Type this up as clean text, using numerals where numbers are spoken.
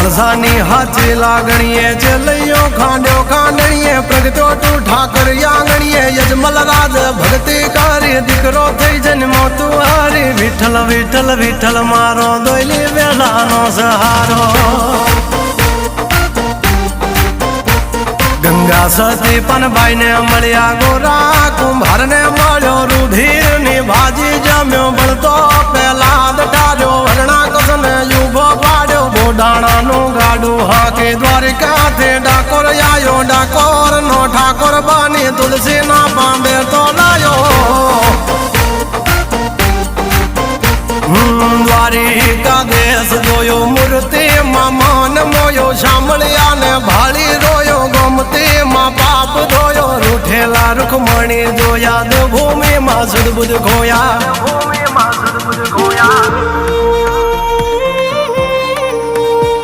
કાળસાની હાથે લાગણીએ જેલૈયો ખાંડ્યો ખાંડણીએ પ્રગટ્યો તું ઠાકર આંગણીએ યજમલ રાજ ભક્તિ કરી દીકરો થઈ જન્મો તું હારી વિઠ્ઠલ વિઠ્ઠલ વિઠ્ઠલ મારો દોયલી વેલાનો સહારો ગંગા સતી પણ બાઈ ને મળ્યા ગોરા કુંભાર ને મળ્યો રુધિર ની ભાજી જમ્યો બળતો પેલા દટાર્યો વરણા કસને યુભો પાડ્યો બોડાણા નું ગાડું હાકે દ્વારિકાથી ડાકોર આયો ડાકોર નો ઠાકોર બની તુલસી ના પાંબે તો લાયો દ્વારિકા દેશ જોયો મૂર્તિ માં મન મોયો સાંભળ્યા ને ભાળી રોયો ગોમતી માં પાપ ધોયો રૂઠેલા રૂખમણી જોયા ભૂમિ માં સુદબુદ ખોયા